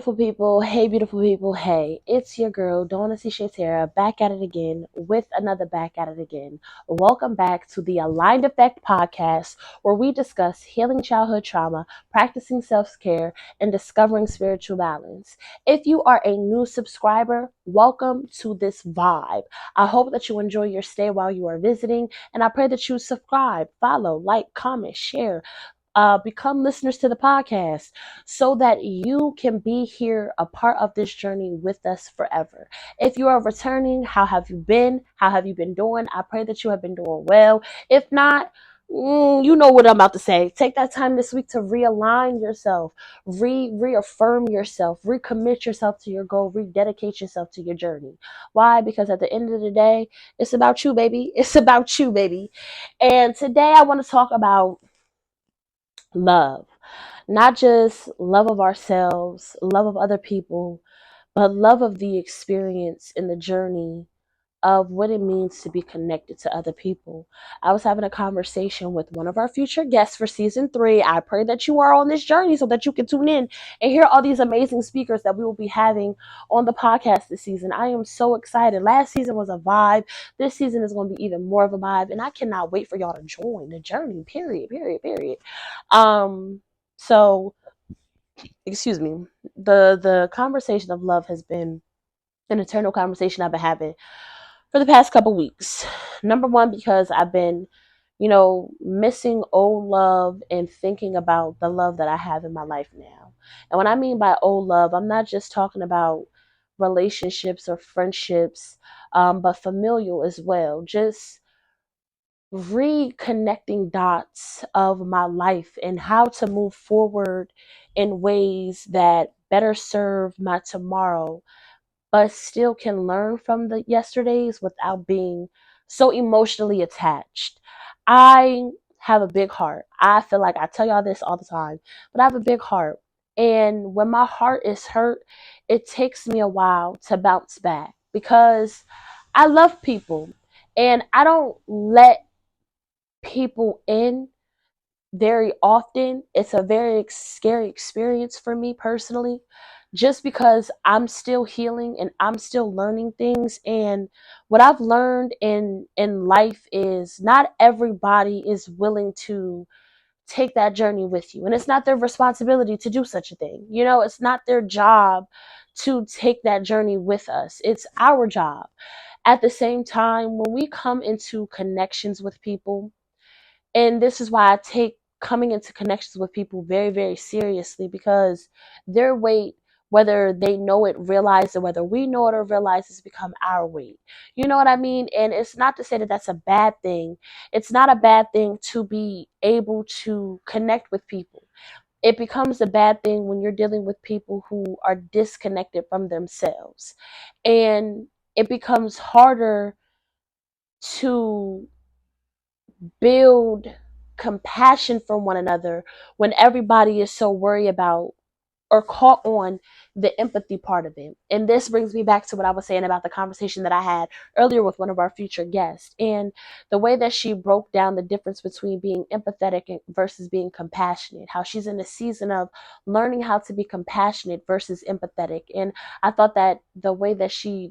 beautiful people, hey, it's your girl, Daunessy Shaitaire, back at it again with another back at it again. Welcome back to the Aligned Effect podcast, where we discuss healing childhood trauma, practicing self-care, and discovering spiritual balance. If you are a new subscriber, welcome to this vibe. I hope that you enjoy your stay while you are visiting, and I pray that you subscribe, follow, like, comment, share, become listeners to the podcast so that you can be here a part of this journey with us forever. If you are returning, how have you been? How have you been doing? I pray that you have been doing well. If not, you know what I'm about to say. Take that time this week to realign yourself, reaffirm yourself, recommit yourself to your goal, rededicate yourself to your journey. Why? Because at the end of the day, it's about you, baby. It's about you, baby. And today I want to talk about love. Not just love of ourselves, love of other people, but love of the experience and the journey of what it means to be connected to other people. I was having a conversation with one of our future guests for season 3. I pray that you are on this journey so that you can tune in and hear all these amazing speakers that we will be having on the podcast this season. I am so excited. Last season was a vibe. This season is going to be even more of a vibe, and I cannot wait for y'all to join the journey. Period. Um, so excuse me. The conversation of love has been an eternal conversation I've been having for the past couple weeks. Number one, because I've been, missing old love and thinking about the love that I have in my life now. And when I mean by old love, I'm not just talking about relationships or friendships, but familial as well. Just reconnecting dots of my life and how to move forward in ways that better serve my tomorrow, but still can learn from the yesterdays without being so emotionally attached. I have a big heart. I feel like I tell y'all this all the time, but I have a big heart. And when my heart is hurt, it takes me a while to bounce back because I love people and I don't let people in very often. It's a very scary experience for me personally, just because I'm still healing and I'm still learning things. And what I've learned in life is not everybody is willing to take that journey with you, and it's not their responsibility to do such a thing. It's not their job to take that journey with us. It's our job. At the same time, when we come into connections with people, and this is why I take coming into connections with people very, very seriously, because their weight, whether they know it, realize it, whether we know it or realize, it's become our weight. You know what I mean? And it's not to say that that's a bad thing. It's not a bad thing to be able to connect with people. It becomes a bad thing when you're dealing with people who are disconnected from themselves. And it becomes harder to build compassion for one another when everybody is so worried about or caught on the empathy part of it. And this brings me back to what I was saying about the conversation that I had earlier with one of our future guests, and the way that she broke down the difference between being empathetic versus being compassionate, how she's in a season of learning how to be compassionate versus empathetic. And I thought that the way that she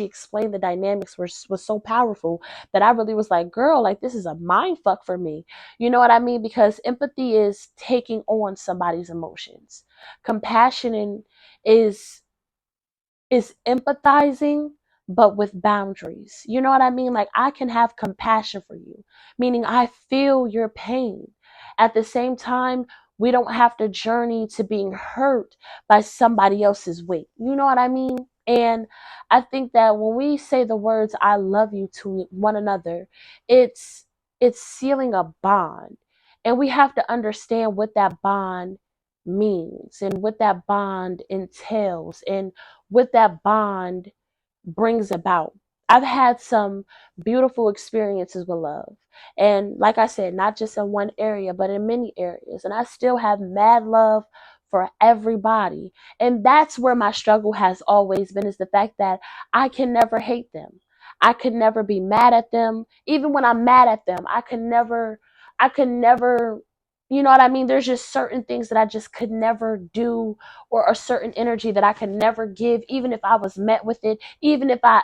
explained the dynamics was so powerful that I really was like, girl, like, this is a mind fuck for me. You know what I mean? Because empathy is taking on somebody's emotions. Compassion is empathizing, but with boundaries. You know what I mean? Like, I can have compassion for you, meaning I feel your pain. At the same time, we don't have to journey to being hurt by somebody else's weight. You know what I mean? And I think that when we say the words "I love you" to one another, it's sealing a bond. And we have to understand what that bond means and what that bond entails and what that bond brings about. I've had some beautiful experiences with love. And like I said, not just in one area, but in many areas. And I still have mad love for everybody. And that's where my struggle has always been, is the fact that I can never hate them. I could never be mad at them. Even when I'm mad at them, I could never You know what I mean? There's just certain things that I just could never do, or a certain energy that I could never give, even if I was met with it, even if I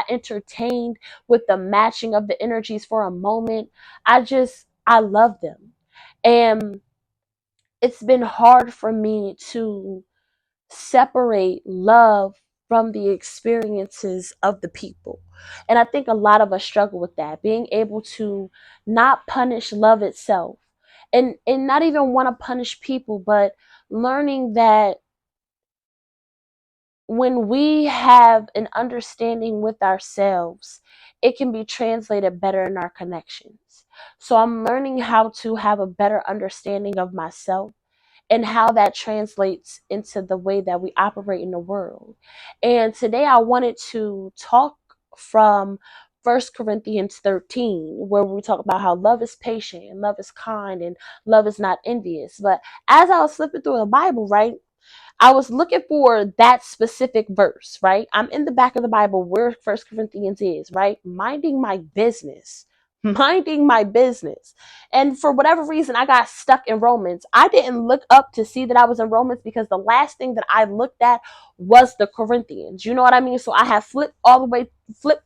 entertained with the matching of the energies for a moment. I love them. And it's been hard for me to separate love from the experiences of the people. And I think a lot of us struggle with that, being able to not punish love itself, and not even want to punish people, but learning that when we have an understanding with ourselves, it can be translated better in our connections. So I'm learning how to have a better understanding of myself and how that translates into the way that we operate in the world. And today I wanted to talk from 1 Corinthians 13, where we talk about how love is patient and love is kind and love is not envious. But as I was flipping through the Bible, right, I was looking for that specific verse, right? I'm in the back of the Bible where 1 Corinthians is, right? Minding my business. Minding my business. And for whatever reason, I got stuck in Romans. I didn't look up to see that I was in Romans because the last thing that I looked at was the Corinthians. You know what I mean? So I have flipped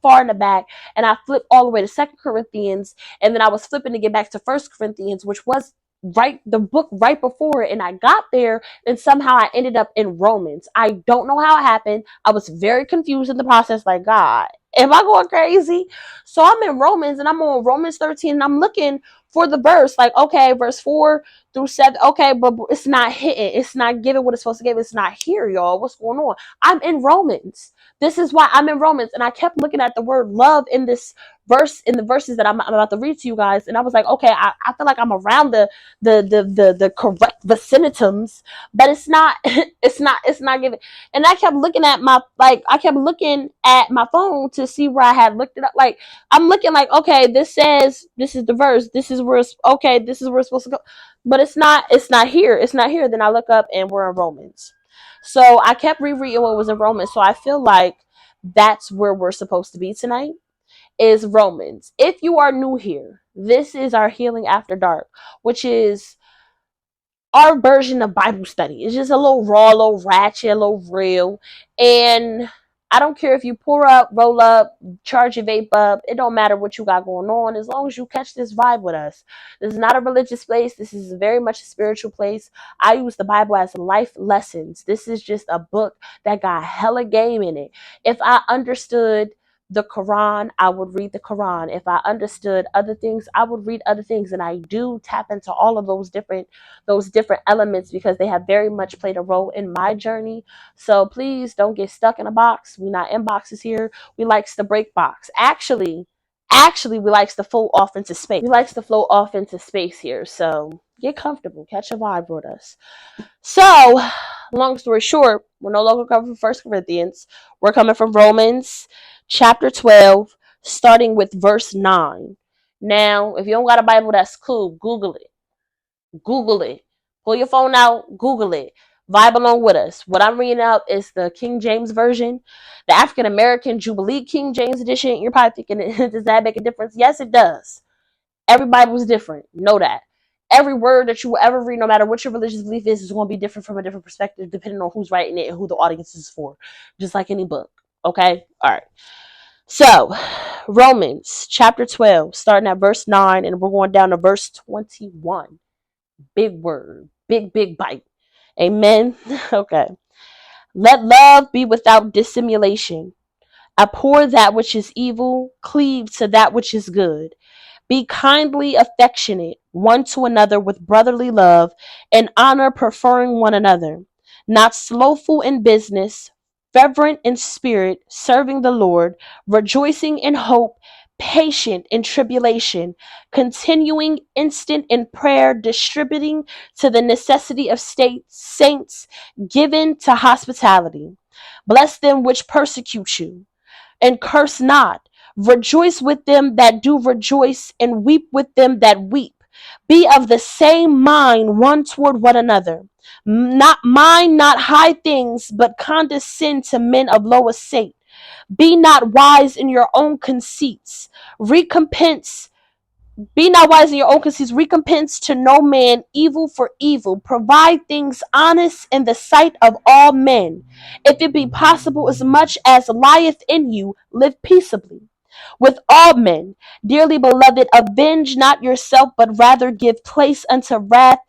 far in the back, and I flipped all the way to 2 Corinthians, and then I was flipping to get back to 1 Corinthians, which was the book right before it, and I got there and somehow I ended up in Romans. I don't know how it happened. I was very confused in the process, like, God, am I going crazy? So I'm in Romans, and I'm on Romans 13, and I'm looking for the verse, like, okay, verse 4 through 7, okay, but it's not hitting. It's not giving what it's supposed to give. It's not here, y'all. What's going on? I'm in Romans. This is why I'm in Romans, and I kept looking at the word love in this verse, in the verses that I'm about to read to you guys, and I was like, okay, I feel like I'm around the correct vicinitums, but it's not it's not giving. And I kept looking at my phone to see where I had looked it up. Like, I'm looking like, okay, this says this is the verse, this is where it's okay, this is where it's supposed to go, but it's not here. Then I look up and we're in Romans. So I kept rereading what was in Romans. So I feel like that's where we're supposed to be tonight, is Romans. If you are new here, this is our Healing After Dark, which is our version of Bible study. It's just a little raw, a little ratchet, a little real. And I don't care if you pour up, roll up, charge your vape up. It don't matter what you got going on, as long as you catch this vibe with us. This is not a religious place. This is very much a spiritual place. I use the Bible as life lessons. This is just a book that got hella game in it. If I understood the Quran, I would read the Quran. If I understood other things, I would read other things. And I do tap into all of those different elements because they have very much played a role in my journey. So please don't get stuck in a box. We're not in boxes here. We likes to break box. Actually, we likes to flow off into space. We likes to flow off into space here. So get comfortable. Catch a vibe with us. So, long story short, we're no longer coming from 1 Corinthians. We're coming from Romans chapter 12, starting with verse 9. Now, if you don't got a Bible, that's cool. Google it. Google it. Pull your phone out, Google it. Vibe along with us. What I'm reading out is the King James Version, the African American Jubilee King James Edition. You're probably thinking, does that make a difference? Yes, it does. Every Bible is different. Know that. Every word that you will ever read, no matter what your religious belief is going to be different from a different perspective, depending on who's writing it and who the audience is for. Just like any book. Okay? All right. So, Romans chapter 12, starting at verse 9, and we're going down to verse 21. Big word, big bite. Amen. Okay. Let love be without dissimulation. Abhor that which is evil, cleave to that which is good. Be kindly affectionate one to another with brotherly love, and honor, preferring one another. Not slothful in business, fervent in spirit, serving the Lord, rejoicing in hope, patient in tribulation, continuing instant in prayer, distributing to the necessity of saints, given to hospitality. Bless them which persecute you and curse not. Rejoice with them that do rejoice, and weep with them that weep. Be of the same mind one toward one another. Not high things, but condescend to men of low estate. Be not wise in your own conceits. Recompense Be not wise in your own conceits. Recompense to no man evil for evil. Provide things honest in the sight of all men. If it be possible, as much as lieth in you, live peaceably with all men. Dearly beloved, avenge not yourself, but rather give place unto wrath.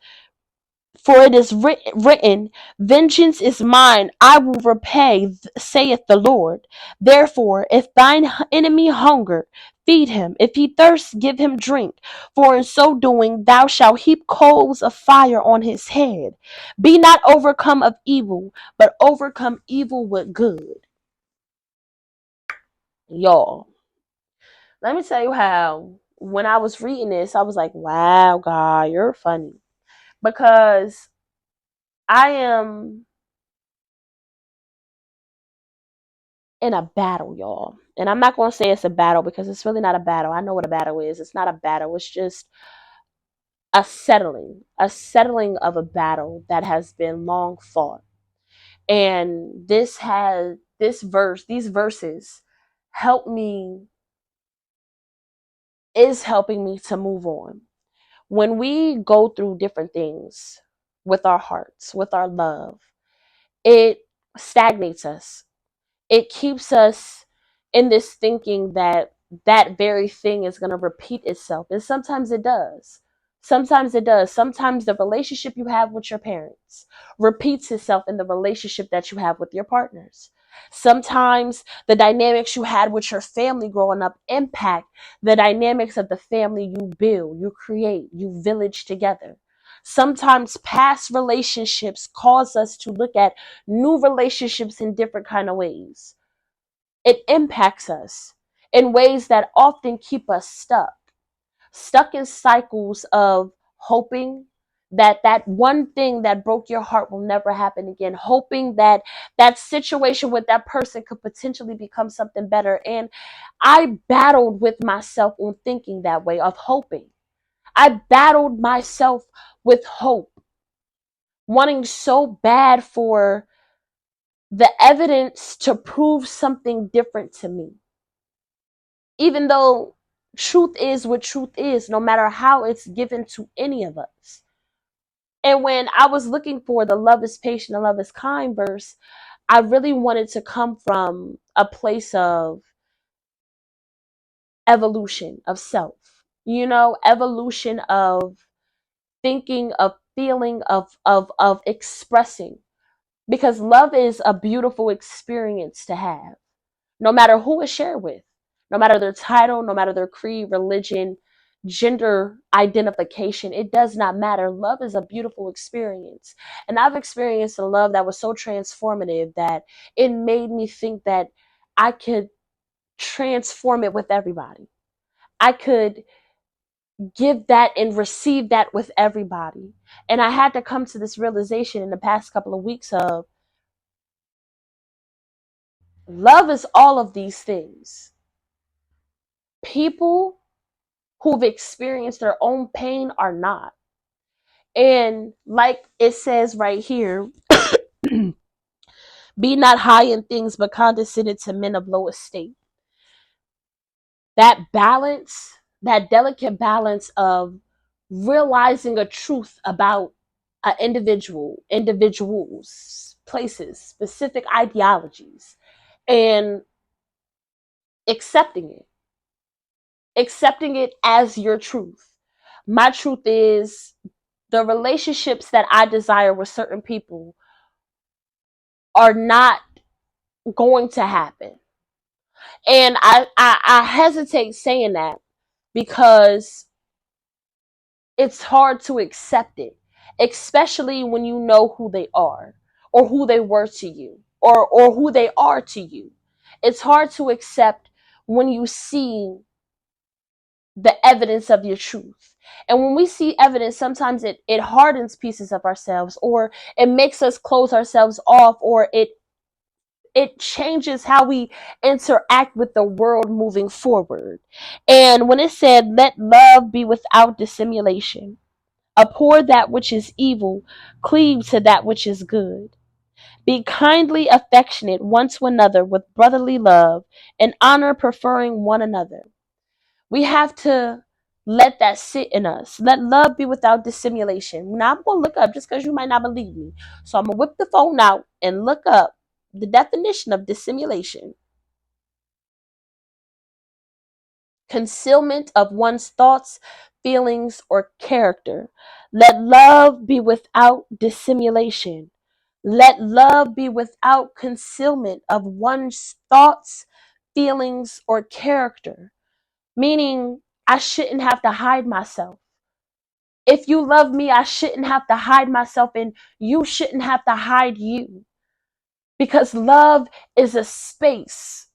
For it is written, vengeance is mine, I will repay, saith the Lord. Therefore, if thine enemy hunger, feed him. If he thirst, give him drink. For in so doing, thou shalt heap coals of fire on his head. Be not overcome of evil, but overcome evil with good. Y'all, let me tell you how, when I was reading this, I was like, wow, God, you're funny. Because I am in a battle, y'all. And I'm not going to say it's a battle because it's really not a battle. I know what a battle is. It's not a battle. It's just a settling of a battle that has been long fought. And these verses help me, is helping me to move on. When we go through different things with our hearts, with our love, it stagnates us. It keeps us in this thinking that that very thing is going to repeat itself. And sometimes it does. Sometimes it does. Sometimes the relationship you have with your parents repeats itself in the relationship that you have with your partners. Sometimes the dynamics you had with your family growing up impact the dynamics of the family you build, you create, you village together. Sometimes past relationships cause us to look at new relationships in different kind of ways. It impacts us in ways that often keep us stuck in cycles of hoping that that one thing that broke your heart will never happen again, hoping that that situation with that person could potentially become something better. And I battled with myself on thinking that way, of hoping. I battled myself with hope, wanting so bad for the evidence to prove something different to me. Even though truth is what truth is, no matter how it's given to any of us. And when I was looking for the love is patient and love is kind verse, I really wanted to come from a place of evolution of self, evolution of thinking, of feeling, of expressing. Because love is a beautiful experience to have, no matter who it's shared with, no matter their title, no matter their creed, religion, gender identification. It does not matter. Love is a beautiful experience. And I've experienced a love that was so transformative that it made me think that I could transform it with everybody. I could give that and receive that with everybody. And I had to come to this realization in the past couple of weeks of love is all of these things. People who've experienced their own pain are not. And like it says right here, be not high in things, but condescended to men of low estate. That balance, that delicate balance of realizing a truth about an individuals, places, specific ideologies, and accepting it, accepting it as your truth. My truth is the relationships that I desire with certain people are not going to happen. And I hesitate saying that because it's hard to accept it, especially when you know who they are or who they were to you or who they are to you. It's hard to accept when you see the evidence of your truth. And when we see evidence, sometimes it hardens pieces of ourselves, or it makes us close ourselves off, or it changes how we interact with the world moving forward. And when it said, let love be without dissimulation, abhor that which is evil, cleave to that which is good. Be kindly affectionate one to another with brotherly love, and honor, preferring one another. We have to Let that sit in us. Let love be without dissimulation. Now I'm going to look up just because you might not believe me. So I'm going to whip the phone out and look up the definition of dissimulation. Concealment of one's thoughts, feelings, or character. Let love be without dissimulation. Let love be without concealment of one's thoughts, feelings, or character. Meaning, I shouldn't have to hide myself. If you love me, I shouldn't have to hide myself, and you shouldn't have to hide you. Because love is a space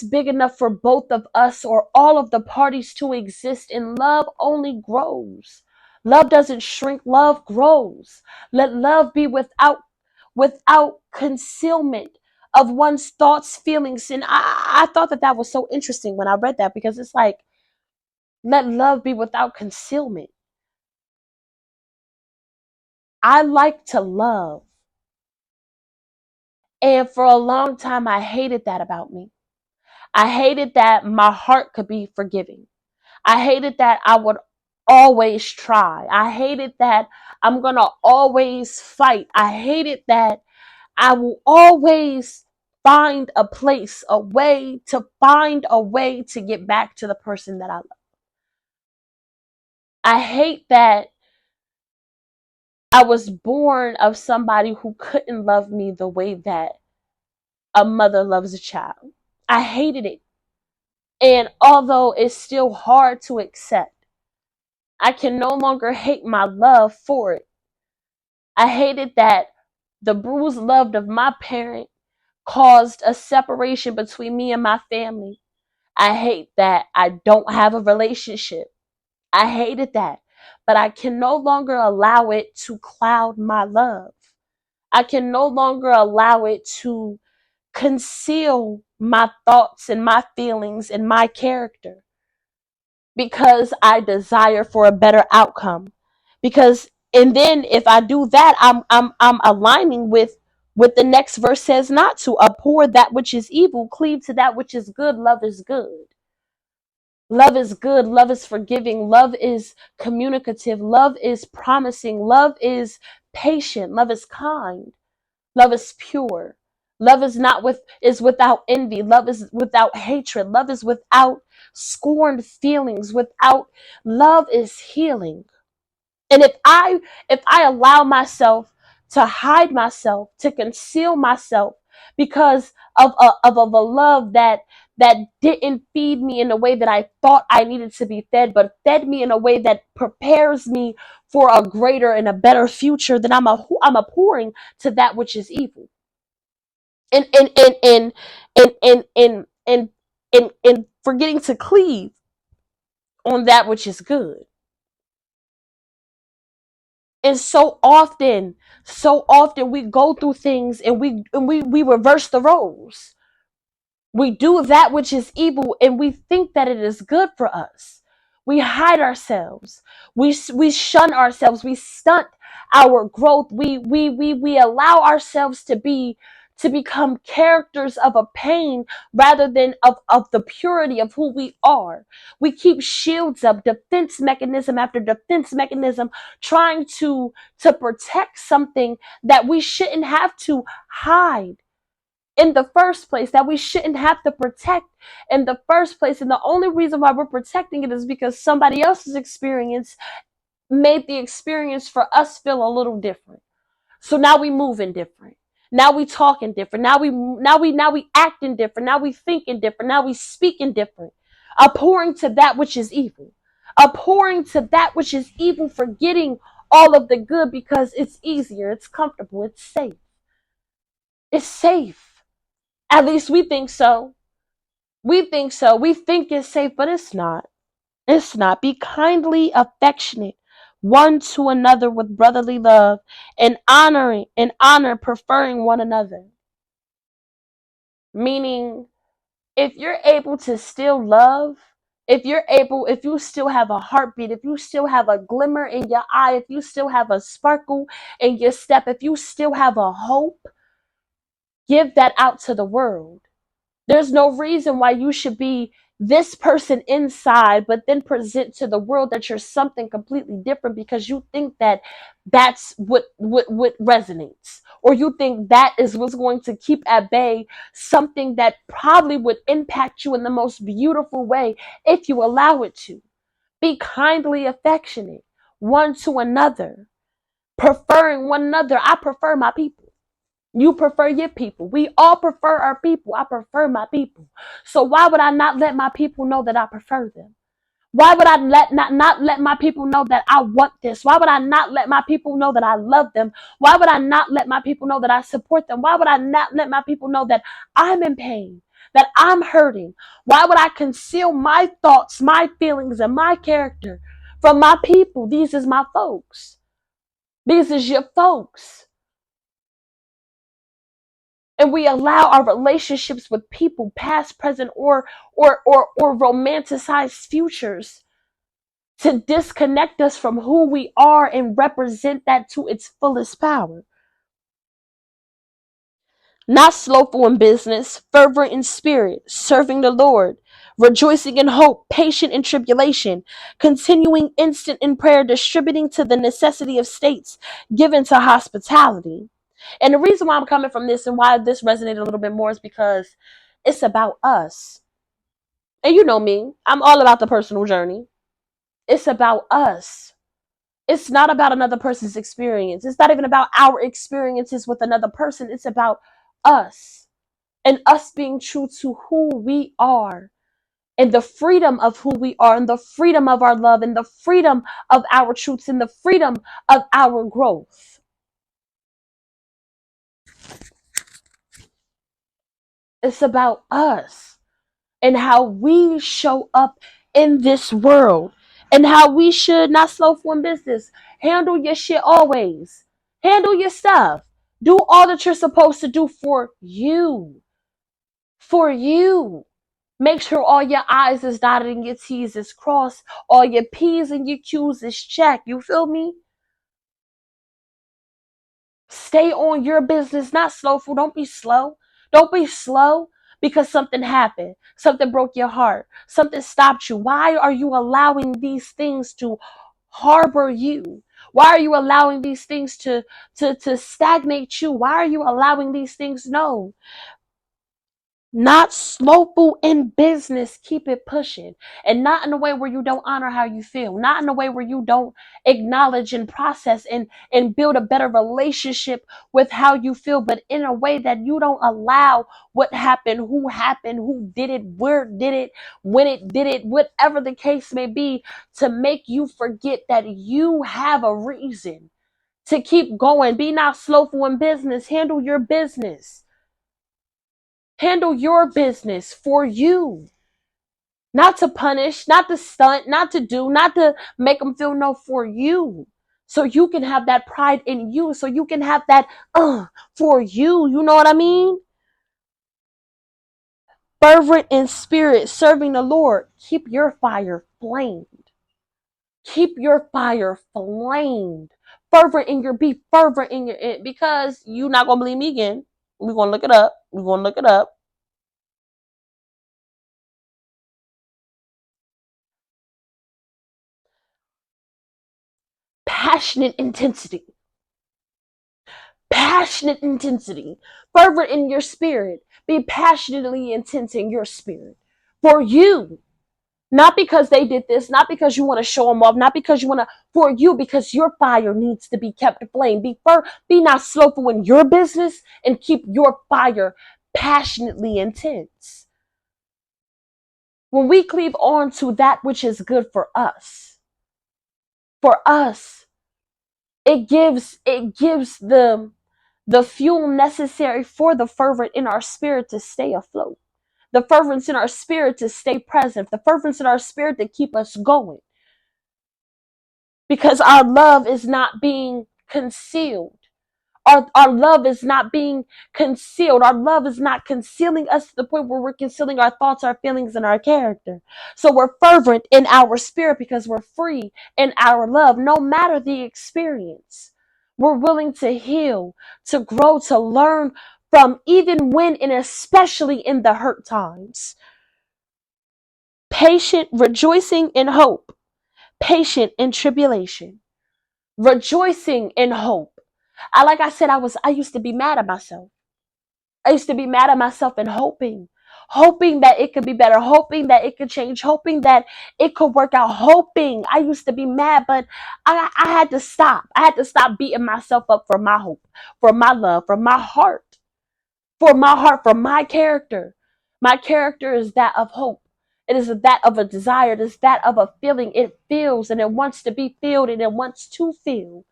big enough for both of us or all of the parties to exist, and love only grows. Love doesn't shrink, love grows. Let love be without concealment of one's thoughts, feelings. And I thought that was so interesting when I read that, because it's like, let love be without concealment. I like to love. And for a long time, I hated that about me. I hated that my heart could be forgiving. I hated that I would always try. I hated that I'm going to always fight. I hated that I will always find a place, find a way to get back to the person that I love. I hate that I was born of somebody who couldn't love me the way that a mother loves a child. I hated it. And although it's still hard to accept, I can no longer hate my love for it. I hated that the bruised love of my parent caused a separation between me and my family. I hate that I don't have a relationship. I hated that. But I can no longer allow it to cloud my love. I can no longer allow it to conceal my thoughts and my feelings and my character, because I desire for a better outcome. Because and then if I do that, I'm aligning with what the next verse says not to. Abhor that which is evil, cleave to that which is good. Love is good. Love is good. Love is forgiving. Love is communicative. Love is promising. Love is patient. Love is kind. Love is pure. Love is without envy. Love is without hatred. Love is without scorned feelings. Without love is healing. And if I allow myself to hide myself, to conceal myself because of a love that didn't feed me in the way that I thought I needed to be fed, but fed me in a way that prepares me for a greater and a better future, then I'm abhorring to that which is evil. And forgetting to cleave on that which is good. And so often we go through things and we reverse the roles. We do that which is evil and we think that it is good for us. We hide ourselves. We shun ourselves. We stunt our growth. We allow ourselves to become characters of a pain rather than of the purity of who we are. We keep shields up, defense mechanism after defense mechanism, trying to protect something that we shouldn't have to hide in the first place, that we shouldn't have to protect in the first place. And the only reason why we're protecting it is because somebody else's experience made the experience for us feel a little different. So now we moving different. Now we talking different. Now we acting different. Now we thinking different. Now we speaking different. Abhorring to that which is evil. Abhorring to that which is evil, forgetting all of the good because it's easier, it's comfortable, it's safe. It's safe. At least we think so. We think so. We think it's safe, but it's not. It's not. Be kindly affectionate one to another with brotherly love, and honor preferring one another. Meaning, if you're able to still love, if you still have a heartbeat, if you still have a glimmer in your eye, if you still have a sparkle in your step, if you still have a hope, give that out to the world. There's no reason why you should be this person inside, but then present to the world that you're something completely different because you think that that's what resonates, or you think that is what's going to keep at bay something that probably would impact you in the most beautiful way if you allow it to. Be kindly affectionate one to another, preferring one another. I prefer my people. You prefer your people. We all prefer our people. I prefer my people. So why would I not let my people know that I prefer them? Why would I not let my people know that I want this? Why would I not let my people know that I love them? Why would I not let my people know that I support them? Why would I not let my people know that I'm in pain, that I'm hurting? Why would I conceal my thoughts, my feelings, and my character from my people? These is my folks. These is your folks. And we allow our relationships with people, past, present, or romanticized futures, to disconnect us from who we are and represent that to its fullest power. Not slothful in business, fervent in spirit, serving the Lord, rejoicing in hope, patient in tribulation, continuing instant in prayer, distributing to the necessity of states, given to hospitality. And the reason why I'm coming from this and why this resonated a little bit more is because it's about us. And you know me, I'm all about the personal journey. It's about us. It's not about another person's experience. It's not even about our experiences with another person. It's about us and us being true to who we are and the freedom of who we are and the freedom of our love and the freedom of our truths and the freedom of our growth. It's about us and how we show up in this world and how we should not slothful in business. Handle your shit always. Handle your stuff. Do all that you're supposed to do for you. For you. Make sure all your I's is dotted and your T's is crossed. All your P's and your Q's is checked. You feel me? Stay on your business, not slowful. Don't be slow. Don't be slow because something happened. Something broke your heart. Something stopped you. Why are you allowing these things to harbor you? Why are you allowing these things to stagnate you? Why are you allowing these things? No. Not slowful in business. Keep it pushing. And not in a way where you don't honor how you feel. Not in a way where you don't acknowledge and process and build a better relationship with how you feel, but in a way that you don't allow what happened, who did it, where did it, when it did it, whatever the case may be, to make you forget that you have a reason to keep going. Be not slowful in business. Handle your business. Handle your business for you. Not to punish, not to stunt, not to do, not to make them feel, no, for you. So you can have that pride in you. So you can have that for you. You know what I mean? Fervent in spirit, serving the Lord. Keep your fire flamed. Keep your fire flamed. Fervent in your be fervent in your because you're not gonna believe me again. We're gonna look it up. We're gonna look it up. Passionate intensity. Passionate intensity. Fervent in your spirit. Be passionately intense in your spirit. For you. Not because they did this, not because you want to show them off, not because you want to, for you, because your fire needs to be kept aflame. Be not slowful in your business and keep your fire passionately intense. When we cleave on to that which is good for us, it gives the fuel necessary for the fervent in our spirit to stay afloat, the fervence in our spirit to stay present, the fervence in our spirit to keep us going, because our love is not being concealed. Our love is not being concealed. Our love is not concealing us to the point where we're concealing our thoughts, our feelings, and our character. So we're fervent in our spirit because we're free in our love, no matter the experience. We're willing to heal, to grow, to learn from even when and especially in the hurt times. Patient, rejoicing in hope, patient in tribulation, rejoicing in hope. Like I said, I used to be mad at myself. I used to be mad at myself and hoping that it could be better, hoping that it could change, hoping that it could work out, hoping. I used to be mad, but I had to stop. I had to stop beating myself up for my hope, for my love, for my heart, for my character. My character is that of hope. It is that of a desire. It is that of a feeling. It feels and it wants to be filled and it wants to feel.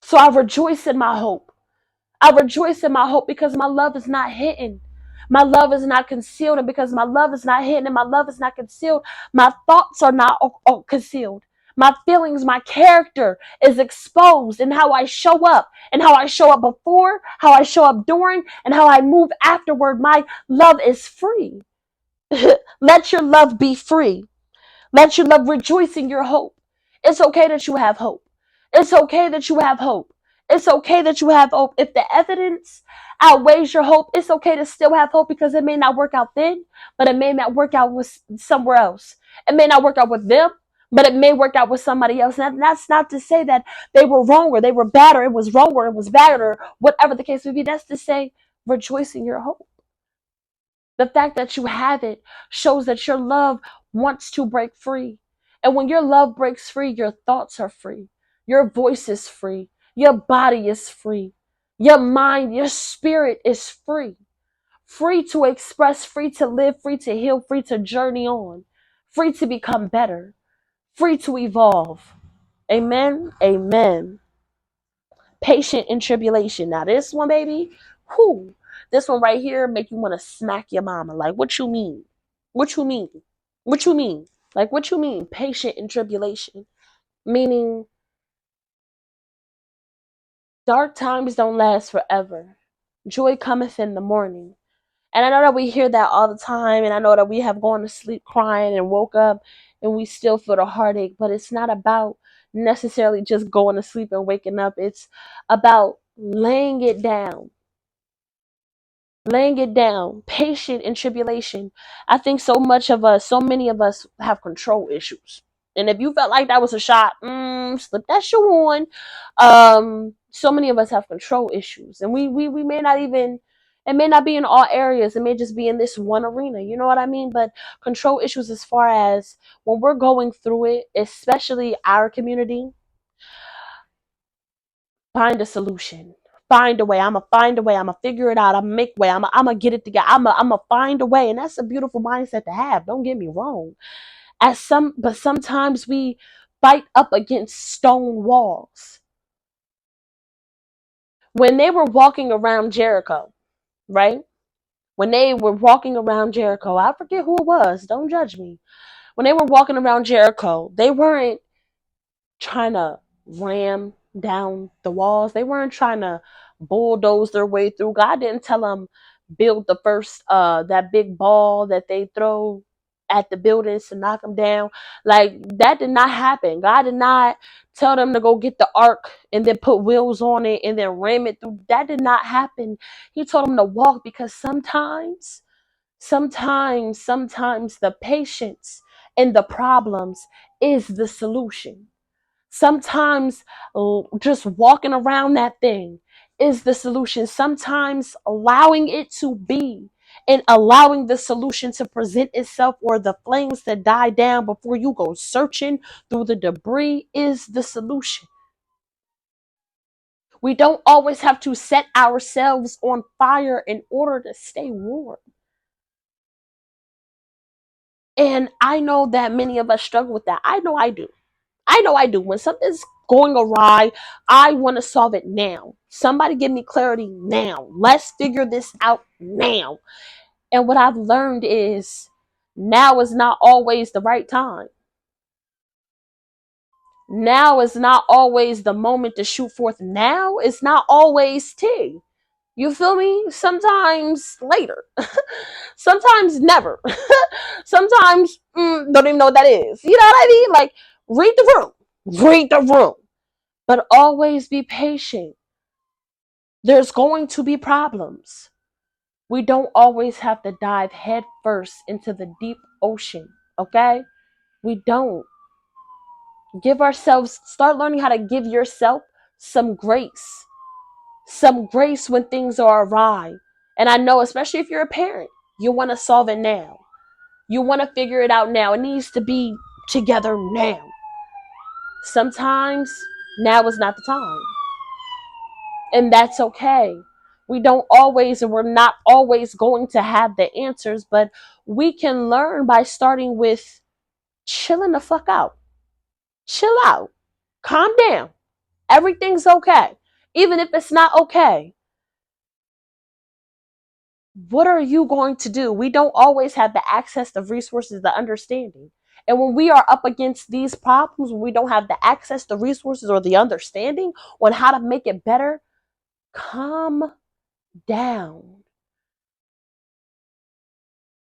So I rejoice in my hope. I rejoice in my hope because my love is not hidden. My love is not concealed. And because my love is not hidden and my love is not concealed, my thoughts are not concealed. My feelings, my character is exposed in how I show up and how I show up before, how I show up during, and how I move afterward. My love is free. Let your love be free. Let your love rejoice in your hope. It's okay that you have hope. It's okay that you have hope. It's okay that you have hope. If the evidence outweighs your hope, it's okay to still have hope because it may not work out then, but it may not work out with somewhere else. It may not work out with them, but it may work out with somebody else. And that's not to say that they were wrong or they were bad or it was wrong or it was bad or whatever the case may be. That's to say, rejoice in your hope. The fact that you have it shows that your love wants to break free. And when your love breaks free, your thoughts are free. Your voice is free. Your body is free. Your mind, your spirit is free. Free to express, free to live, free to heal, free to journey on, free to become better, free to evolve. Amen. Amen. Patient in tribulation. Now this one, baby, whoo, this one right here make you want to smack your mama. Like, what you mean? What you mean? What you mean? Like, what you mean? Patient in tribulation. Meaning, dark times don't last forever. Joy cometh in the morning. And I know that we hear that all the time, and I know that we have gone to sleep crying and woke up and we still feel the heartache, but it's not about necessarily just going to sleep and waking up. It's about laying it down, patient in tribulation. I think so many of us have control issues. And if you felt like that was a shot, slip that shoe on. So many of us have control issues, and we may not even. It may not be in all areas. It may just be in this one arena. You know what I mean? But control issues, as far as when we're going through it, especially our community, find a solution. Find a way. I'ma find a way. I'ma figure it out. I'ma make a way. I'ma get it together. I'ma find a way. And that's a beautiful mindset to have. Don't get me wrong. But sometimes we fight up against stone walls. When they were walking around Jericho, right? When they were walking around Jericho, I forget who it was. Don't judge me. When they were walking around Jericho, they weren't trying to ram down the walls. They weren't trying to bulldoze their way through. God didn't tell them build the first that big ball that they throw at the buildings to knock them down. Like, that did not happen. God did not tell them to go get the ark and then put wheels on it and then ram it through. That did not happen. He told them to walk, because sometimes the patience and the problems is the solution. Sometimes just walking around that thing is the solution. Sometimes allowing it to be and allowing the solution to present itself, or the flames to die down before you go searching through the debris, is the solution. We don't always have to set ourselves on fire in order to stay warm. And I know that many of us struggle with that. I know I do. I know I do. When something's going awry, I want to solve it now. Somebody give me clarity now. Let's figure this out now. And what I've learned is now is not always the right time. Now is not always the moment to shoot forth. Now is not always T. You feel me? Sometimes later. Sometimes never. Sometimes don't even know what that is. You know what I mean? Like, read the room. Read the room. But always be patient. There's going to be problems. We don't always have to dive head first into the deep ocean, okay? We don't. Give ourselves, start learning how to give yourself some grace. Some grace when things are awry. And I know, especially if you're a parent, you want to solve it now. You want to figure it out now. It needs to be together now. Sometimes now is not the time. And that's okay. We don't always, and we're not always going to have the answers, but we can learn by starting with chilling the fuck out. Chill out. Calm down. Everything's okay. Even if it's not okay, what are you going to do? We don't always have the access to resources, the understanding. And when we are up against these problems, when we don't have the access to resources or the understanding on how to make it better, calm down.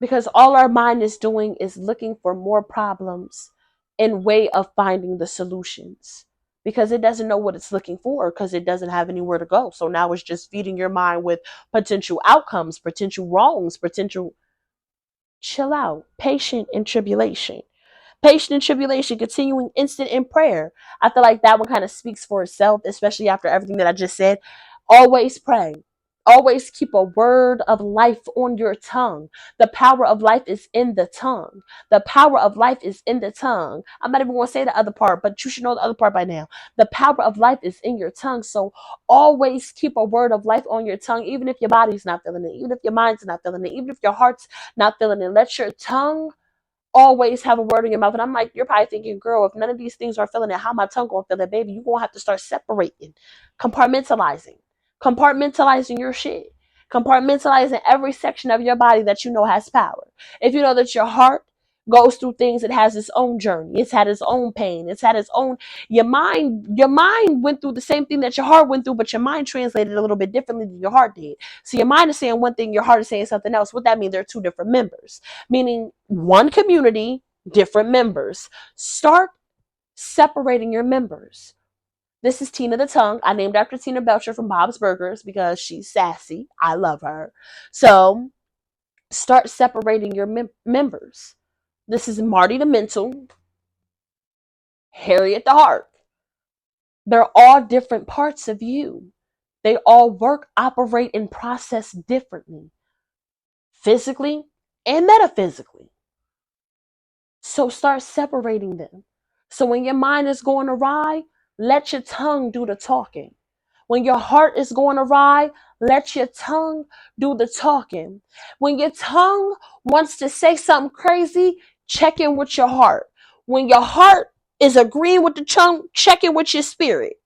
Because all our mind is doing is looking for more problems in way of finding the solutions. Because it doesn't know what it's looking for because it doesn't have anywhere to go. So now it's just feeding your mind with potential outcomes, potential wrongs, potential. Chill out. Patient in tribulation. Patient in tribulation, continuing instant in prayer. I feel like that one kind of speaks for itself, especially after everything that I just said. Always pray. Always keep a word of life on your tongue. The power of life is in the tongue. The power of life is in the tongue. I'm not even going to say the other part, but you should know the other part by now. The power of life is in your tongue. So always keep a word of life on your tongue, even if your body's not feeling it, even if your mind's not feeling it, even if your heart's not feeling it. Let your tongue always have a word in your mouth. And I'm like, you're probably thinking, girl, if none of these things are feeling it, how my tongue gonna feel it, baby? You're gonna have to start separating, compartmentalizing, compartmentalizing your shit, compartmentalizing every section of your body that you know has power. If you know that your heart goes through things, it has its own journey, it's had its own pain, it's had its own. Your mind went through the same thing that your heart went through, but your mind translated it a little bit differently than your heart did. So your mind is saying one thing, your heart is saying something else. What that means, they're two different members, meaning one community, different members. Start separating your members. This is Tina the Tongue. I named after Tina Belcher from Bob's Burgers because she's sassy. I love her. So start separating your members. This is Marty the Mental, Harriet the Heart. They're all different parts of you. They all work, operate, and process differently, physically and metaphysically. So start separating them. So when your mind is going awry, let your tongue do the talking. When your heart is going awry, let your tongue do the talking. When your tongue wants to say something crazy, check in with your heart. When your heart is agreeing with the tongue, check in with your spirit.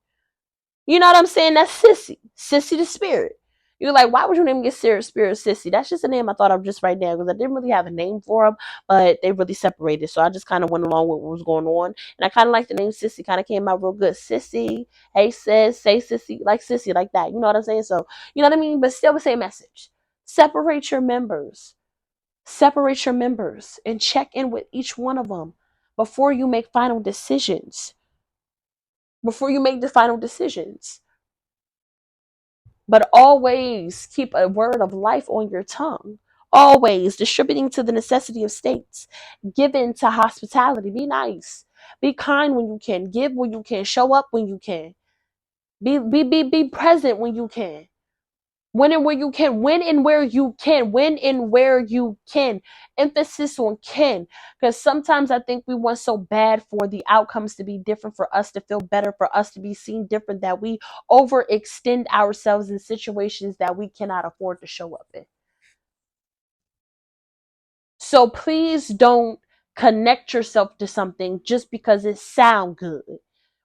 You know what I'm saying? That's Sissy. Sissy the spirit. You're like, why would your name get Spirit Sissy? That's just a name I thought of just right now because I didn't really have a name for them, but they really separated. So I just kind of went along with what was going on. And I kind of like the name Sissy. Kind of came out real good. Sissy. Hey, sis. Say Sissy. Like Sissy. Like that. You know what I'm saying? So, you know what I mean? But still the same message. Separate your members. Separate your members and check in with each one of them before you make final decisions. Before you make the final decisions. But always keep a word of life on your tongue. Always distributing to the necessity of states. Given to hospitality. Be nice. Be kind when you can. Give when you can. Show up when you can. Be present when you can. When and where you can. When and where you can. When and where you can. Emphasis on can. Because sometimes I think we want so bad for the outcomes to be different, for us to feel better, for us to be seen different, that we overextend ourselves in situations that we cannot afford to show up in. So please don't connect yourself to something just because it sounds good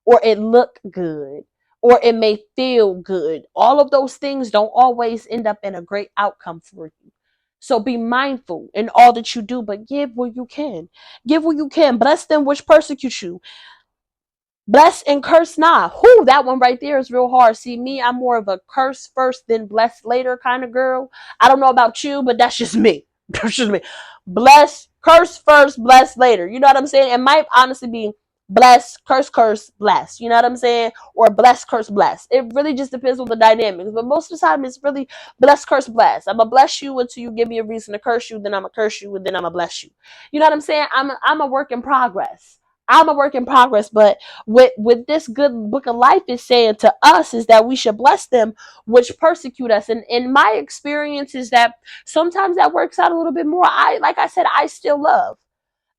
or it look good or it may feel good. All of those things don't always end up in a great outcome for you. So be mindful in all that you do, but give where you can. Give where you can. Bless them which persecute you. Bless and curse not. Whoo, that one right there is real hard. See, me, I'm more of a curse first, then bless later kind of girl. I don't know about you, but that's just me. That's just me. Bless, curse first, bless later. You know what I'm saying? It might honestly be bless, curse, curse, bless. You know what I'm saying? Or bless, curse, bless. It really just depends on the dynamics. But most of the time, it's really bless, curse, bless. I'm going to bless you until you give me a reason to curse you. Then I'm going to curse you. And then I'm going to bless you. You know what I'm saying? I'm a work in progress. I'm a work in progress. But with this good book of life is saying to us is that we should bless them which persecute us. And in my experience is that sometimes that works out a little bit more. Like I said, I still love.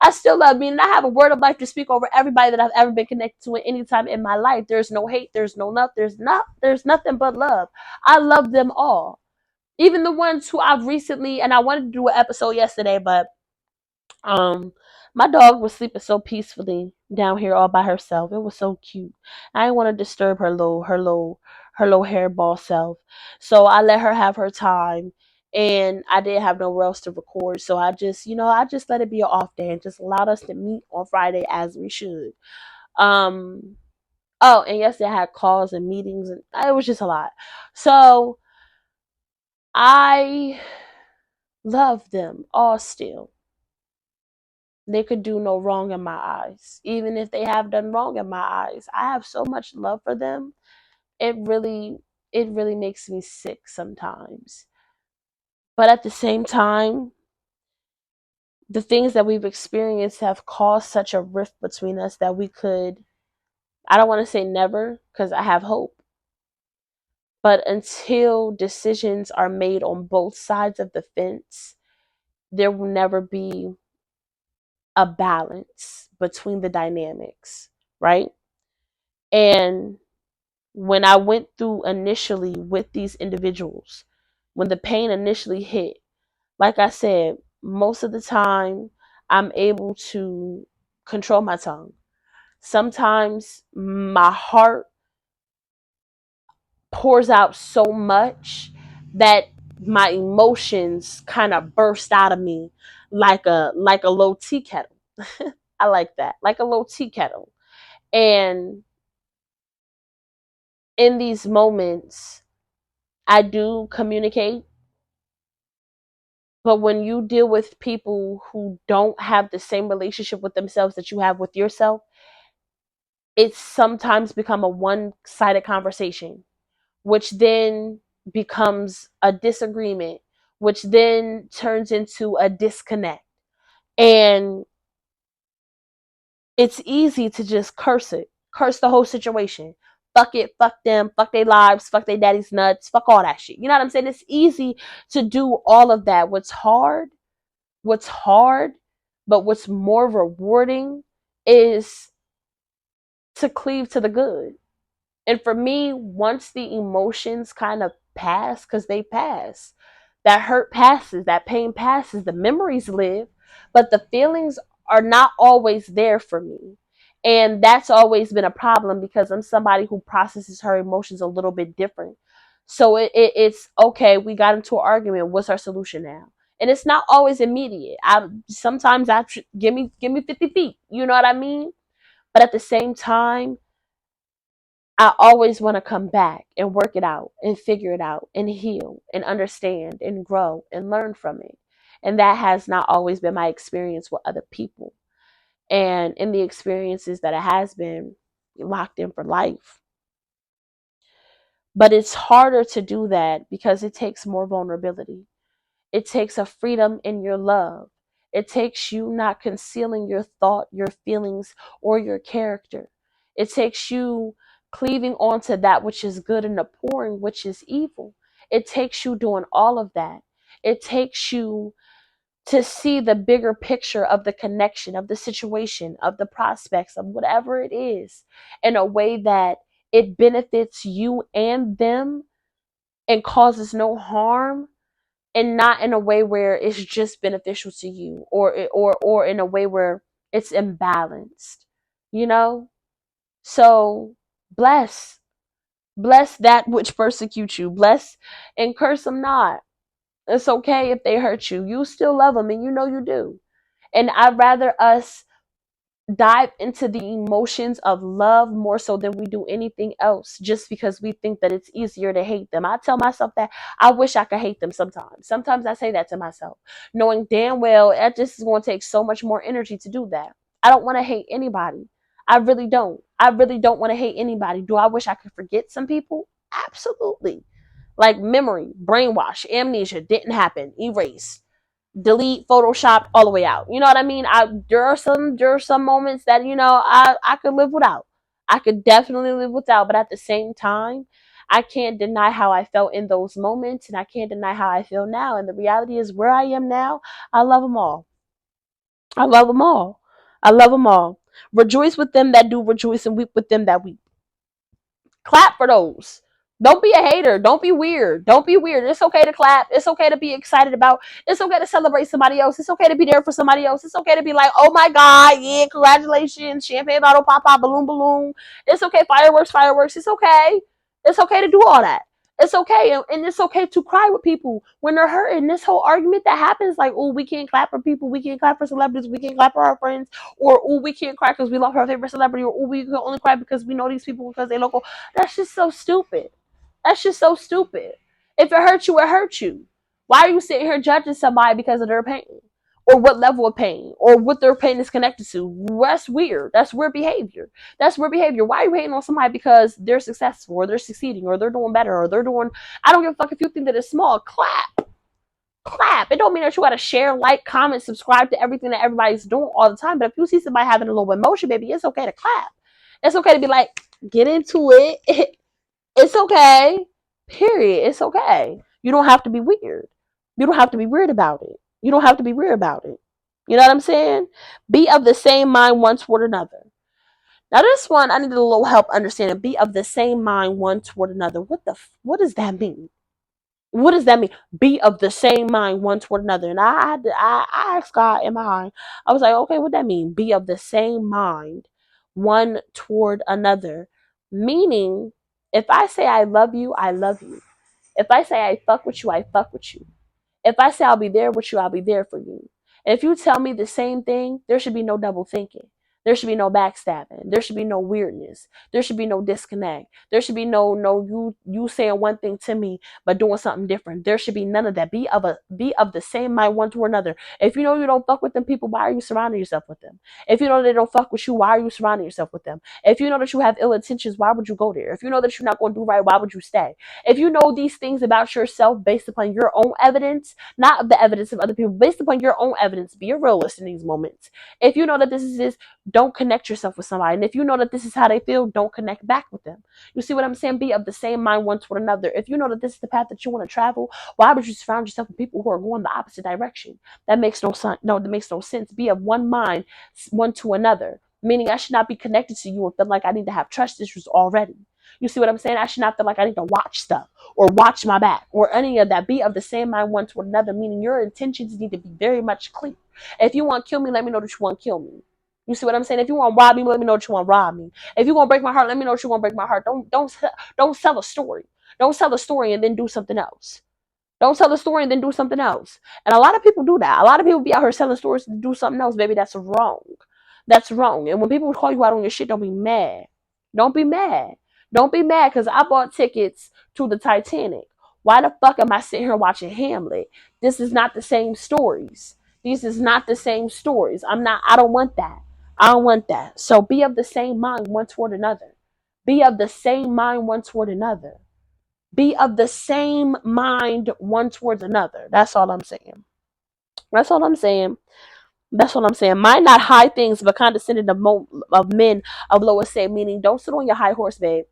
I still love me, and I have a word of life to speak over everybody that I've ever been connected to at any time in my life. There's no hate, there's no love, there's nothing but love. I love them all. Even the ones who I've recently, and I wanted to do an episode yesterday, but um my dog was sleeping so peacefully down here all by herself. It was so cute. I didn't want to disturb her little hairball self. So I let her have her time, and I didn't have nowhere else to record. So I just let it be an off day and just allowed us to meet on Friday as we should. Um oh, and yesterday I had calls and meetings, and it was just a lot. So I love them all still. They could do no wrong in my eyes. Even if they have done wrong in my eyes, I have so much love for them. It really it really makes me sick sometimes. But at the same time, the things that we've experienced have caused such a rift between us that we could, I don't want to say never because I have hope, but until decisions are made on both sides of the fence, there will never be a balance between the dynamics, right? And when I went through initially with these individuals, when the pain initially hit, like I said, most of the time I'm able to control my tongue. Sometimes my heart pours out so much that my emotions kind of burst out of me like a low tea kettle. I like that. Like a low tea kettle. And in these moments, I do communicate. But when you deal with people who don't have the same relationship with themselves that you have with yourself, it's sometimes become a one-sided conversation, which then becomes a disagreement, which then turns into a disconnect. And it's easy to just curse the whole situation. Fuck it, fuck them, fuck their lives, fuck their daddy's nuts, fuck all that shit. You know what I'm saying? It's easy to do all of that. What's hard, but what's more rewarding is to cleave to the good. And for me, once the emotions kind of pass, because they pass, that hurt passes, that pain passes, the memories live, but the feelings are not always there for me. And that's always been a problem because I'm somebody who processes her emotions a little bit different. So it's okay, we got into an argument. What's our solution now? And it's not always immediate. I give me 50 feet. You know what I mean? But at the same time, I always want to come back and work it out and figure it out and heal and understand and grow and learn from it. And that has not always been my experience with other people. And in the experiences that it has been, locked in for life. But it's harder to do that because it takes more vulnerability. It takes a freedom in your love. It takes you not concealing your thought, your feelings, or your character. It takes you cleaving onto that which is good and abhorring which is evil. It takes you doing all of that. It takes you to see the bigger picture of the connection, of the situation, of the prospects, of whatever it is, in a way that it benefits you and them and causes no harm, and not in a way where it's just beneficial to you, or in a way where it's imbalanced, you know. So bless that which persecutes you, bless and curse them not. It's okay if they hurt you, you still love them, and you know you do. And I'd rather us dive into the emotions of love more so than we do anything else, just because we think that it's easier to hate them. I tell myself that I wish I could hate them sometimes. Sometimes I say that to myself, knowing damn well it just is going to take so much more energy to do that. I don't want to hate anybody. I really don't. I really don't want to hate anybody. Do I wish I could forget some people? Absolutely. Like memory, brainwash, amnesia, didn't happen, erase, delete, Photoshop, all the way out. You know what I mean? There are some moments that I could live without. I could definitely live without, but at the same time, I can't deny how I felt in those moments, and I can't deny how I feel now. And the reality is, where I am now, I love them all. I love them all. I love them all. Rejoice with them that do rejoice, and weep with them that weep. Clap for those. Don't be a hater. Don't be weird. Don't be weird. It's okay to clap. It's okay to be excited about. It's okay to celebrate somebody else. It's okay to be there for somebody else. It's okay to be like, oh my God, yeah, congratulations, champagne bottle, pop, pop, balloon, balloon. It's okay, fireworks, fireworks. It's okay. It's okay to do all that. It's okay, and it's okay to cry with people when they're hurting. This whole argument that happens, like, oh, we can't clap for people, we can't clap for celebrities, we can't clap for our friends, or oh, we can't cry because we love our favorite celebrity, or oh, we can only cry because we know these people because they local. That's just so stupid. That's just so stupid. If it hurts you, it hurts you. Why are you sitting here judging somebody because of their pain? Or what level of pain? Or what their pain is connected to? That's weird. That's weird behavior. That's weird behavior. Why are you hating on somebody because they're successful, or they're succeeding, or they're doing better, or they're doing... I don't give a fuck if you think that it's small. Clap. Clap. It don't mean that you gotta share, like, comment, subscribe to everything that everybody's doing all the time. But if you see somebody having a little emotion, baby, it's okay to clap. It's okay to be like, get into it. It's okay. Period. It's okay. You don't have to be weird. You don't have to be weird about it. You don't have to be weird about it. You know what I'm saying? Be of the same mind one toward another. Now this one, I need a little help understanding. Be of the same mind one toward another. What does that mean? What does that mean? Be of the same mind one toward another. And I asked God in my mind. I was like, okay, what that mean? Be of the same mind one toward another. Meaning, if I say I love you, I love you. If I say I fuck with you, I fuck with you. If I say I'll be there with you, I'll be there for you. And if you tell me the same thing, there should be no double thinking. There should be no backstabbing. There should be no weirdness. There should be no disconnect. There should be no you saying one thing to me but doing something different. There should be none of that. Be of the same mind one to another. If you know you don't fuck with them people, why are you surrounding yourself with them? If you know they don't fuck with you, why are you surrounding yourself with them? If you know that you have ill intentions, why would you go there? If you know that you're not going to do right, why would you stay? If you know these things about yourself based upon your own evidence, not the evidence of other people, based upon your own evidence, be a realist in these moments. If you know that this is this, don't connect yourself with somebody. And if you know that this is how they feel, don't connect back with them. You see what I'm saying? Be of the same mind one toward another. If you know that this is the path that you want to travel, why would you surround yourself with people who are going the opposite direction? That makes no sense. No, that makes no sense. Be of one mind, one to another. Meaning I should not be connected to you and feel like I need to have trust issues already. You see what I'm saying? I should not feel like I need to watch stuff or watch my back or any of that. Be of the same mind one toward another, meaning your intentions need to be very much clear. If you want to kill me, let me know that you want to kill me. You see what I'm saying? If you want to rob me, let me know that you want to rob me. If you want to break my heart, let me know that you want to break my heart. Don't sell a story. Don't sell a story and then do something else. Don't tell a story and then do something else. And a lot of people do that. A lot of people be out here selling stories to do something else. Baby, that's wrong. That's wrong. And when people call you out on your shit, don't be mad. Don't be mad. Don't be mad because I bought tickets to the Titanic. Why the fuck am I sitting here watching Hamlet? This is not the same stories. These is not the same stories. I don't want that. I don't want that. So be of the same mind one toward another. Be of the same mind one toward another. Be of the same mind one towards another. That's all I'm saying. That's all I'm saying. That's what I'm saying. Mind not high things, but condescending of men of lower estate. Meaning, don't sit on your high horse, babe.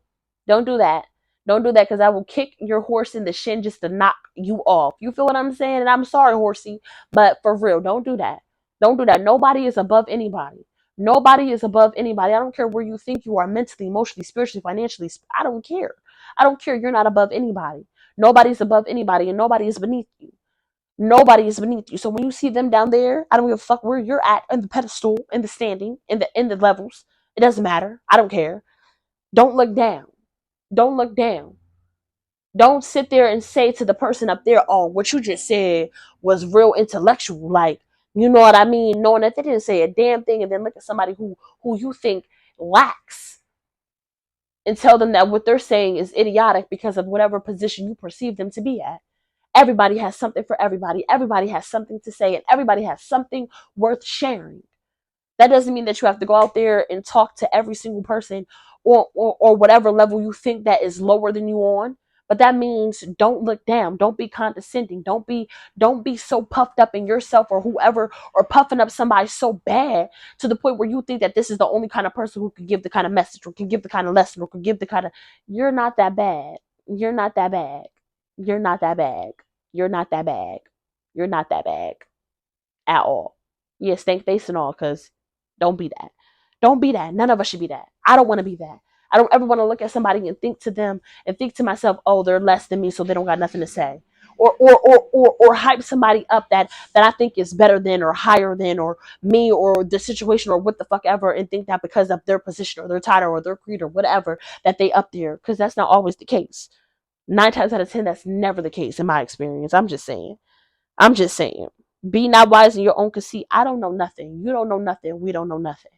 Don't do that. Don't do that because I will kick your horse in the shin just to knock you off. You feel what I'm saying? And I'm sorry, horsey, but for real, don't do that. Don't do that. Nobody is above anybody. Nobody is above anybody. I don't care where you think you are mentally, emotionally, spiritually, financially. I don't care. I don't care. You're not above anybody. Nobody's above anybody, and nobody is beneath you. Nobody is beneath you. So when you see them down there, I don't give a fuck where you're at in the pedestal, in the standing, in the levels. It doesn't matter. I don't care. Don't look down. Don't look down. Don't sit there and say to the person up there, oh, what you just said was real intellectual. Like, you know what I mean? Knowing that they didn't say a damn thing, and then look at somebody who you think lacks and tell them that what they're saying is idiotic because of whatever position you perceive them to be at. Everybody has something for everybody. Everybody has something to say, and everybody has something worth sharing. That doesn't mean that you have to go out there and talk to every single person or whatever level you think that is lower than you on. But that means don't look down. Don't be condescending. Don't be so puffed up in yourself or whoever, or puffing up somebody so bad to the point where you think that this is the only kind of person who can give the kind of message or can give the kind of lesson or can give the kind of. You're not that bad. You're not that bad. You're not that bad. You're not that bad. You're not that bad at all. Yeah, stank face and all, because don't be that. Don't be that. None of us should be that. I don't want to be that. I don't ever want to look at somebody and think to them and think to myself, oh, they're less than me, so they don't got nothing to say. Or hype somebody up that I think is better than or higher than or me or the situation or what the fuck ever, and think that because of their position or their title or their creed or whatever that they up there, because that's not always the case. 9 times out of 10, that's never the case in my experience. I'm just saying. I'm just saying. Be not wise in your own conceit. I don't know nothing. You don't know nothing. We don't know nothing.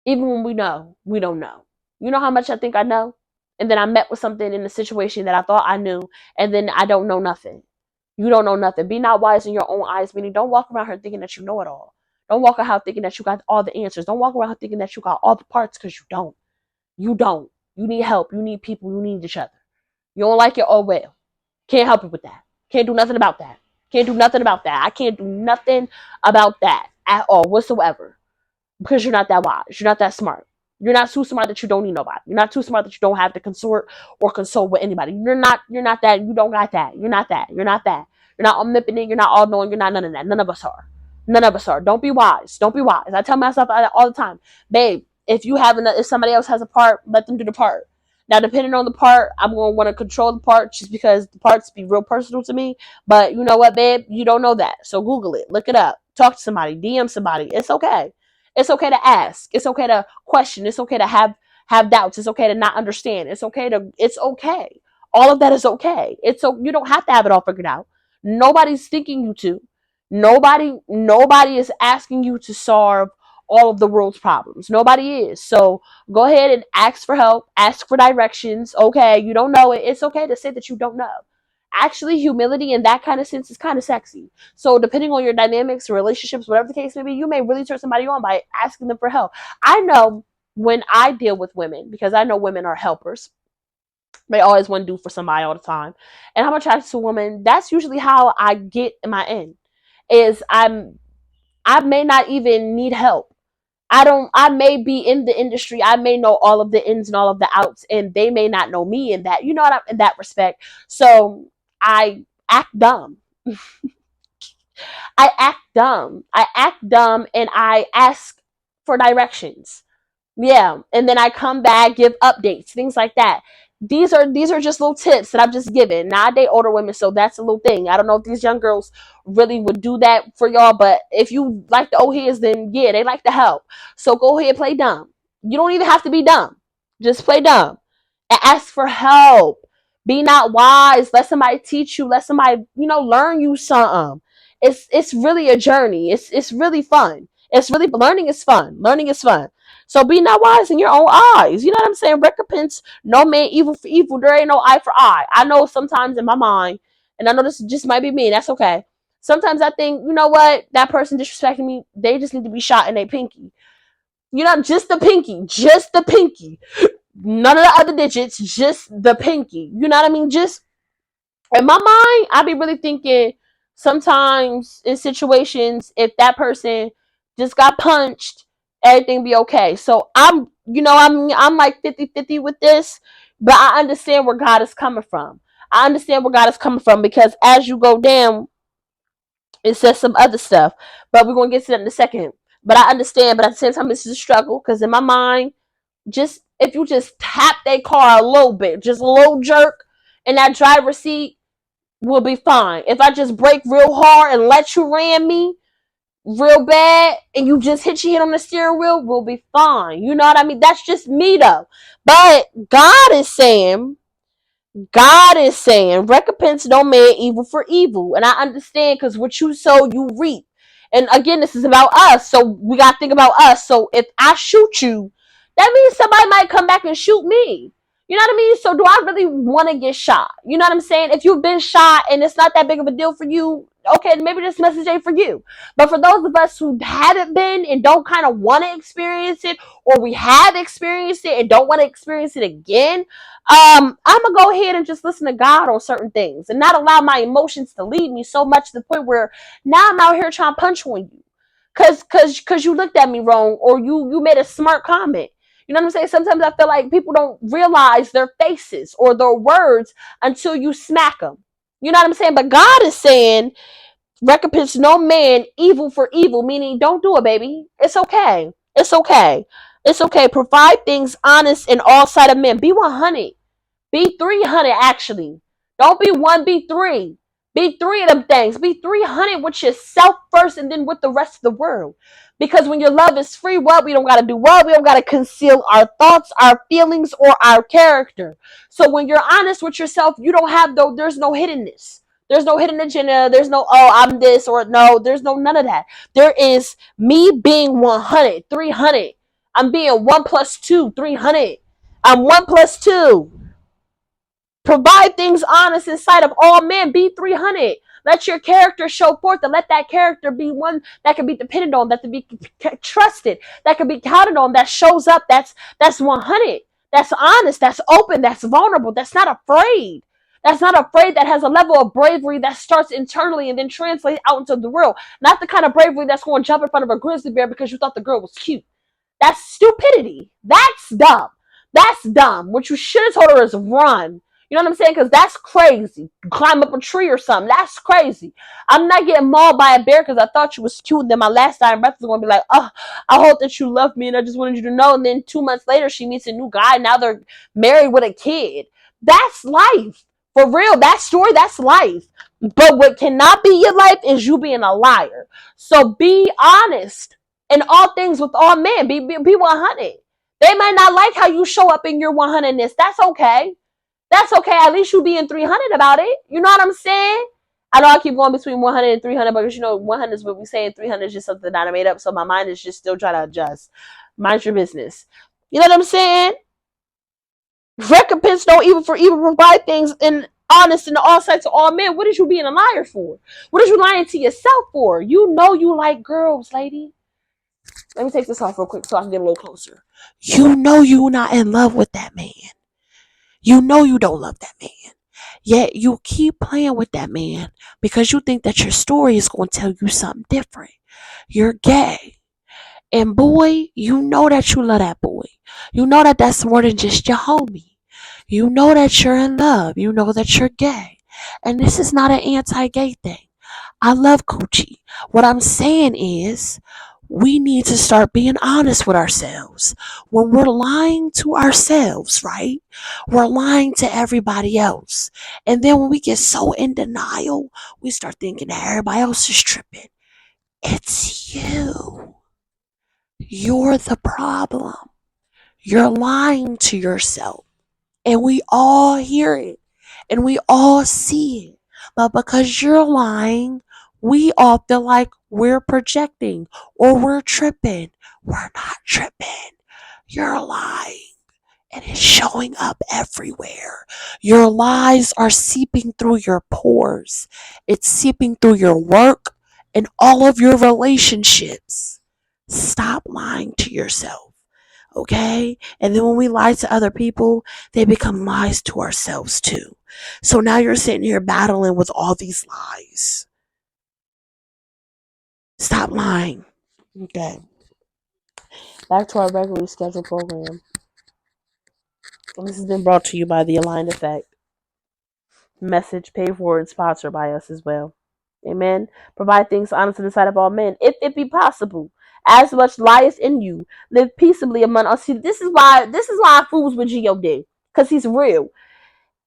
Even when we know, we don't know. You know how much I think I know? And then I met with something in a situation that I thought I knew, and then I don't know nothing. You don't know nothing. Be not wise in your own eyes, meaning don't walk around here thinking that you know it all. Don't walk around thinking that you got all the answers. Don't walk around thinking that you got all the parts, because you don't. You don't. You need help. You need people. You need each other. You don't like it? Oh, well. Can't help you with that. Can't do nothing about that. Can't do nothing about that. I can't do nothing about that at all whatsoever. Because you're not that wise. You're not that smart. You're not too smart that you don't need nobody. You're not too smart that you don't have to consort or consult with anybody. You're not that. You don't got that. You're not that. You're not that. You're not omnipotent. You're not all knowing. You're not none of that. None of us are. None of us are. Don't be wise. Don't be wise. I tell myself all the time, babe, if somebody else has a part, let them do the part. Now, depending on the part, I'm going to want to control the part just because the parts be real personal to me. But you know what, babe? You don't know that. So Google it. Look it up. Talk to somebody. DM somebody. It's okay. It's okay to ask. It's okay to question. It's okay to have doubts. It's okay to not understand. It's okay. All of that is okay. You don't have to have it all figured out. Nobody's thinking you to. Nobody is asking you to solve all of the world's problems. Nobody is. So go ahead and ask for help, ask for directions. Okay, you don't know it. It's okay to say that you don't know. Actually, humility in that kind of sense is kind of sexy. So depending on your dynamics, relationships, whatever the case may be, you may really turn somebody on by asking them for help. I know when I deal with women, because I know women are helpers. They always want to do for somebody all the time. And I'm attracted to a woman. That's usually how I get in my end. I may not even need help. I may be in the industry. I may know all of the ins and all of the outs, and they may not know me in that, in that respect. So I act dumb. I act dumb and I ask for directions. Yeah, and then I come back, give updates, things like that. These are just little tips that I'm just giving. Now I date older women, so that's a little thing. I don't know if these young girls really would do that for y'all, but if you like the old heads, then yeah, they like to help. So go ahead, play dumb. You don't even have to be dumb. Just play dumb and ask for help. Be not wise. Let somebody teach you. Let somebody, learn you something. It's really a journey. It's really fun. It's really learning is fun. Learning is fun. So be not wise in your own eyes. You know what I'm saying? Recompense no man evil for evil. There ain't no eye for eye. I know sometimes in my mind, and I know this just might be me. That's okay. Sometimes I think, you know what? That person disrespecting me. They just need to be shot in their pinky. Just the pinky. Just the pinky. None of the other digits. Just the pinky. You know what I mean? Just in my mind, I be really thinking sometimes in situations, if that person just got punched, everything be okay. So I'm like 50-50 with this, but I understand where God is coming from. I understand where God is coming from, because as you go down, it says some other stuff, but we're going to get to that in a second. But I understand, but at the same time, this is a struggle, because in my mind, just if you just tap that car a little bit, just a little jerk in that driver's seat, will be fine. If I just brake real hard and let you ram me real bad and you just hit your head on the steering wheel, we'll be fine. You know what I mean? That's just me though. But God is saying, recompense no man evil for evil. And I understand, because what you sow, you reap. And again, this is about us. So we got to think about us. So if I shoot you, that means somebody might come back and shoot me. You know what I mean? So do I really want to get shot? You know what I'm saying? If you've been shot and it's not that big of a deal for you, okay, maybe this message ain't for you. But for those of us who haven't been and don't kind of want to experience it, or we have experienced it and don't want to experience it again, I'm gonna go ahead and just listen to God on certain things and not allow my emotions to lead me so much to the point where now I'm out here trying to punch on you. Cause you looked at me wrong, or you made a smart comment. You know what I'm saying? Sometimes I feel like people don't realize their faces or their words until you smack them. You know what I'm saying? But God is saying, recompense no man evil for evil, meaning don't do it, baby. It's okay. It's okay. It's okay. Provide things honest in all sight of men. Be 100. Be 300 actually. Don't be one, be three. Be three of them things. Be 300 with yourself first and then with the rest of the world. Because when your love is free, what? We don't got to do what? We don't got to conceal our thoughts, our feelings, or our character. So when you're honest with yourself, you don't have there's no hiddenness. There's no hidden agenda. There's no, oh, I'm this or no. There's no none of that. There is me being 100, 300. I'm being 1 plus 2, 300. I'm 1 plus 2. Provide things honest in sight of all men. Be 300. Let your character show forth and let that character be one that can be depended on, that can be trusted, that can be counted on, that shows up, that's 100. That's honest, that's open, that's vulnerable, that's not afraid. That's not afraid, that has a level of bravery that starts internally and then translates out into the world. Not the kind of bravery that's going to jump in front of a grizzly bear because you thought the girl was cute. That's stupidity. That's dumb. That's dumb. What you should have told her is run. You know what I'm saying? Because that's crazy. Climb up a tree or something. That's crazy. I'm not getting mauled by a bear because I thought you was cute. And then my last dying breath is going to be like, oh, I hope that you love me and I just wanted you to know. And then 2 months later, she meets a new guy. Now they're married with a kid. That's life. For real. That story, that's life. But what cannot be your life is you being a liar. So be honest in all things with all men. Be 100. They might not like how you show up in your 100ness. That's okay. That's okay. At least you being 300 about it. You know what I'm saying? I know I keep going between 100 and 300 because, 100 is what we say and 300 is just something that I made up. So my mind is just still trying to adjust. Mind your business. You know what I'm saying? Recompense no evil for evil. Provide things in honest in all sights of all men. What is you being a liar for? What is you lying to yourself for? You know you like girls, lady. Let me take this off real quick so I can get a little closer. You know you're not in love with that man. You know you don't love that man. Yet you keep playing with that man because you think that your story is going to tell you something different. You're gay. And boy, you know that you love that boy. You know that that's more than just your homie. You know that you're in love. You know that you're gay. And this is not an anti-gay thing. I love coochie. What I'm saying is, we need to start being honest with ourselves. When we're lying to ourselves, right? We're lying to everybody else. And then when we get so in denial, we start thinking that everybody else is tripping. It's you. You're the problem. You're lying to yourself. And we all hear it. And we all see it. But because you're lying, we all feel like we're projecting or we're tripping. We're not tripping. You're lying. And it's showing up everywhere. Your lies are seeping through your pores. It's seeping through your work and all of your relationships. Stop lying to yourself. Okay? And then when we lie to other people, they become lies to ourselves too. So now you're sitting here battling with all these lies. Stop lying. Okay. Back to our regularly scheduled program. This has been brought to you by the Aligned Effect. Message paid for and sponsored by us as well. Amen. Provide things honest in the sight of all men, if it be possible. As much lieth in you, live peaceably among us. See, this is why I fools with G.O.D. Because he's real.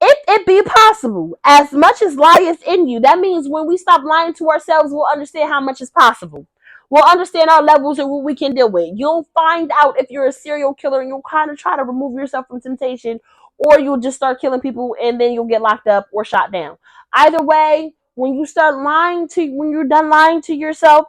If it be possible, as much as lieth in you, that means when we stop lying to ourselves, we'll understand how much is possible. We'll understand our levels and what we can deal with. You'll find out if you're a serial killer and you'll kind of try to remove yourself from temptation, or you'll just start killing people and then you'll get locked up or shot down. Either way, when you're done lying to yourself,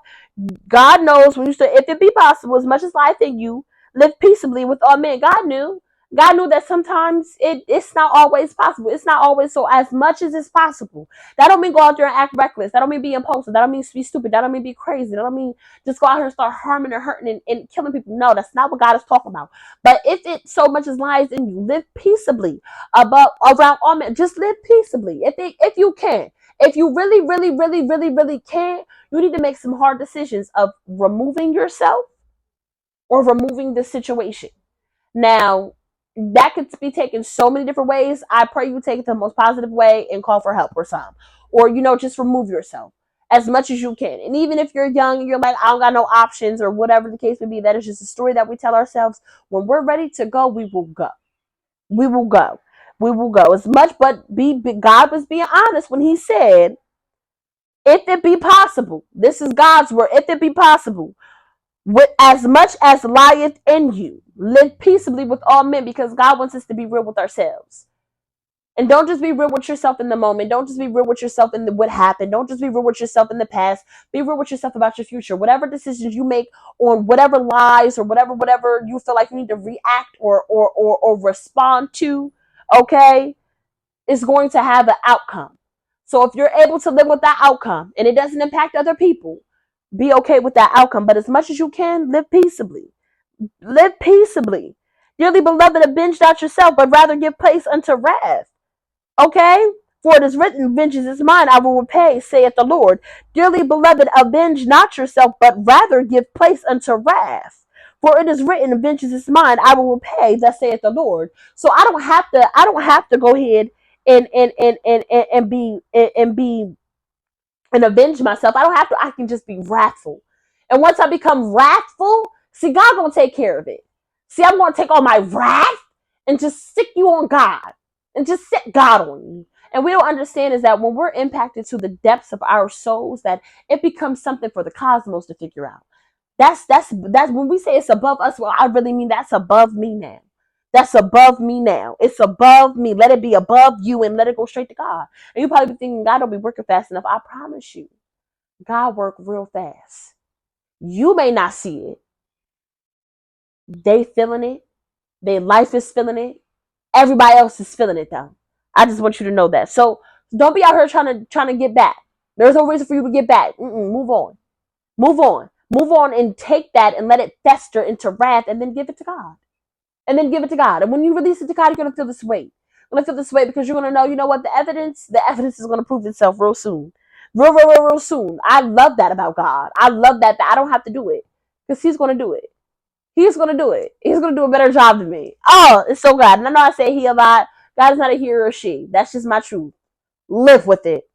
God knows when you say, if it be possible, as much as life in you, live peaceably with all men. God knew. God knew that sometimes it's not always possible. It's not always so as much as it's possible. That don't mean go out there and act reckless. That don't mean be impulsive. That don't mean be stupid. That don't mean be crazy. That don't mean just go out here and start harming and hurting and killing people. No, that's not what God is talking about. But if it so much as lies in you, live peaceably above around all men. Just live peaceably. If you can. If you really can, you need to make some hard decisions of removing yourself or removing the situation. Now, that could be taken so many different ways. I pray you take it the most positive way and call for help or some. Or, just remove yourself as much as you can. And even if you're young and you're like, I don't got no options or whatever the case may be, that is just a story that we tell ourselves. When we're ready to go, we will go. We will go. We will go. As much, but God was being honest when he said, if it be possible, this is God's word, if it be possible, with as much as lieth in you, live peaceably with all men, because God wants us to be real with ourselves. And don't just be real with yourself in the moment. Don't just be real with yourself in what happened. Don't just be real with yourself in the past. Be real with yourself about your future. Whatever decisions you make on whatever lies or whatever you feel like you need to react or respond to, okay, is going to have an outcome. So if you're able to live with that outcome and it doesn't impact other people, be okay with that outcome. But as much as you can, live peaceably. Live peaceably. Dearly beloved, avenge not yourself, but rather give place unto wrath. Okay? For it is written, vengeance is mine, I will repay, saith the Lord. Dearly beloved, avenge not yourself, but rather give place unto wrath. For it is written, vengeance is mine, I will repay, thus saith the Lord. So I don't have to go ahead and avenge myself. I don't have to. I can just be wrathful. And once I become wrathful, see, God gonna take care of it. See, I'm gonna take all my wrath and just stick you on God and just set God on you. And we don't understand is that when we're impacted to the depths of our souls, that it becomes something for the cosmos to figure out. That's when we say it's above us. Well, I really mean that's above me now. That's above me now. It's above me. Let it be above you and let it go straight to God. And you probably be thinking God don't be working fast enough. I promise you, God work real fast. You may not see it. They feeling it. Their life is feeling it. Everybody else is feeling it though. I just want you to know that. So don't be out here trying to get back. There's no reason for you to get back. Move on. Move on. Move on and take that and let it fester into wrath and then give it to God. And then give it to God. And when you release it to God, you're gonna feel this weight. You're gonna feel this weight because you're gonna know, you know what, the evidence is gonna prove itself real soon. Real soon. I love that about God. I love that I don't have to do it. Because He's gonna do it. He's gonna do it. He's gonna do a better job than me. Oh, it's so God. And I know I say he a lot. God is not a he or a she. That's just my truth. Live with it.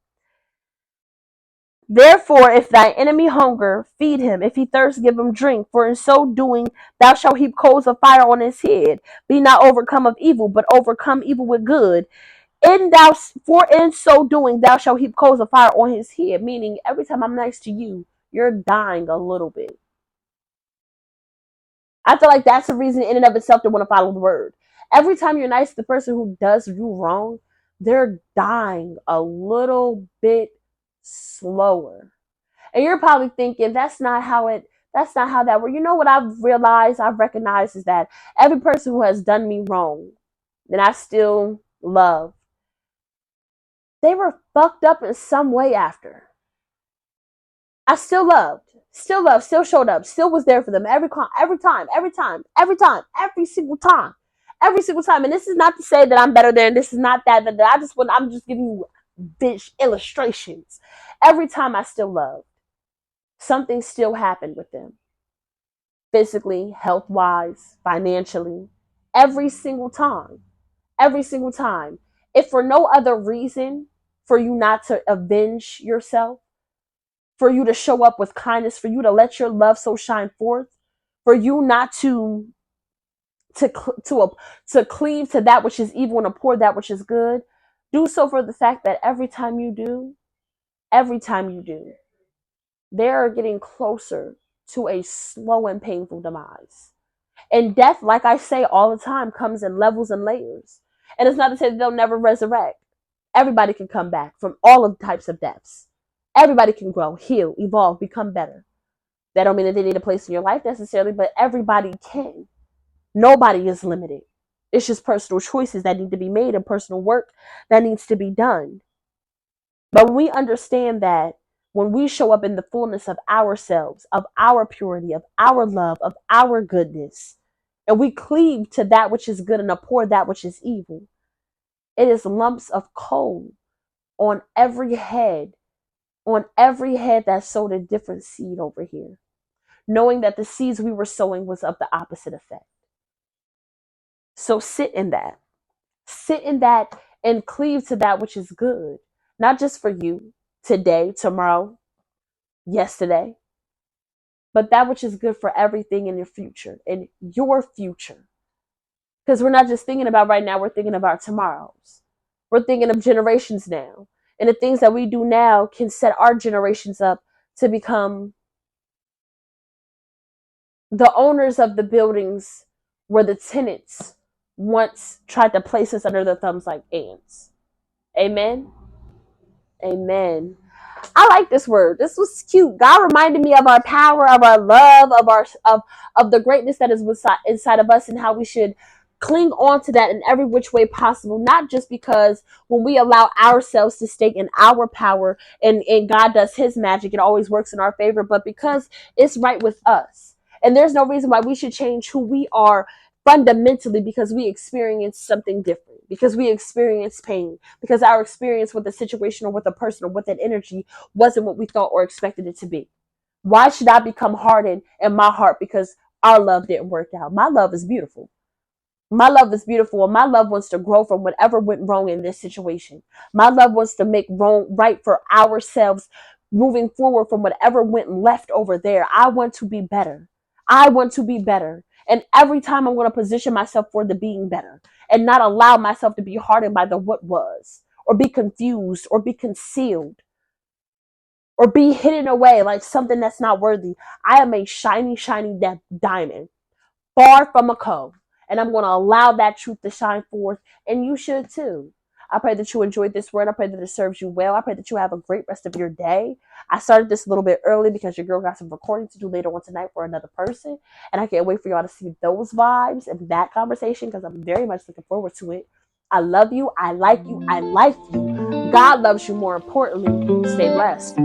Therefore, if thy enemy hunger, feed him. If he thirst, give him drink. For in so doing, thou shalt heap coals of fire on his head. Be not overcome of evil, but overcome evil with good. For in so doing, thou shalt heap coals of fire on his head. Meaning, every time I'm nice to you, you're dying a little bit. I feel like that's the reason in and of itself to want to follow the word. Every time you're nice to the person who does you wrong, they're dying a little bit slower. And you're probably thinking that's not how that works. You know what I've recognized is that every person who has done me wrong, that I still love, they were fucked up in some way after. I still showed up, still was there for them every single time. Every single time. And this is not to say that I'm better than, this is not that. I'm just giving you illustrations. Every time I still love. Something still happened with them. Physically, health wise, financially. Every single time. Every single time. If for no other reason for you not to avenge yourself, for you to show up with kindness, for you to let your love so shine forth, for you not to cleave to that which is evil and abhor that which is good. Do so for the fact that every time you do, they are getting closer to a slow and painful demise. And death, like I say all the time, comes in levels and layers. And it's not to say that they'll never resurrect. Everybody can come back from all of the types of deaths. Everybody can grow, heal, evolve, become better. That don't mean that they need a place in your life necessarily, but everybody can. Nobody is limited. It's just personal choices that need to be made and personal work that needs to be done. But when we understand that, when we show up in the fullness of ourselves, of our purity, of our love, of our goodness, and we cleave to that which is good and abhor that which is evil, it is lumps of coal on every head, that sowed a different seed over here, knowing that the seeds we were sowing was of the opposite effect. So sit in that. Sit in that and cleave to that which is good, not just for you today, tomorrow, yesterday, but that which is good for everything in your future, in your future. Because we're not just thinking about right now, we're thinking about tomorrow's. We're thinking of generations now. And the things that we do now can set our generations up to become the owners of the buildings where the tenants once tried to place us under their thumbs like ants. Amen. Amen. I like this word. This was cute. God reminded me of our power, of our love, of the greatness that is inside of us, and how we should cling on to that in every which way possible. Not just because when we allow ourselves to stake in our power and God does his magic, it always works in our favor, but because it's right with us. And there's no reason why we should change who we are fundamentally because we experience something different, because we experience pain, because our experience with a situation or with a person or with an energy wasn't what we thought or expected it to be. Why should I become hardened in my heart because our love didn't work out? My love is beautiful. My love is beautiful, and my love wants to grow from whatever went wrong in this situation. My love wants to make wrong right for ourselves moving forward from whatever went left over there. I want to be better. I want to be better. And every time I'm going to position myself for the being better and not allow myself to be hardened by the what was, or be confused, or be concealed, or be hidden away like something that's not worthy. I am a shiny, shiny diamond far from a cove. And I'm going to allow that truth to shine forth. And you should too. I pray that you enjoyed this word. I pray that it serves you well. I pray that you have a great rest of your day. I started this a little bit early because your girl got some recording to do later on tonight for another person. And I can't wait for y'all to see those vibes and that conversation because I'm very much looking forward to it. I love you. I like you. I like you. God loves you more importantly. Stay blessed.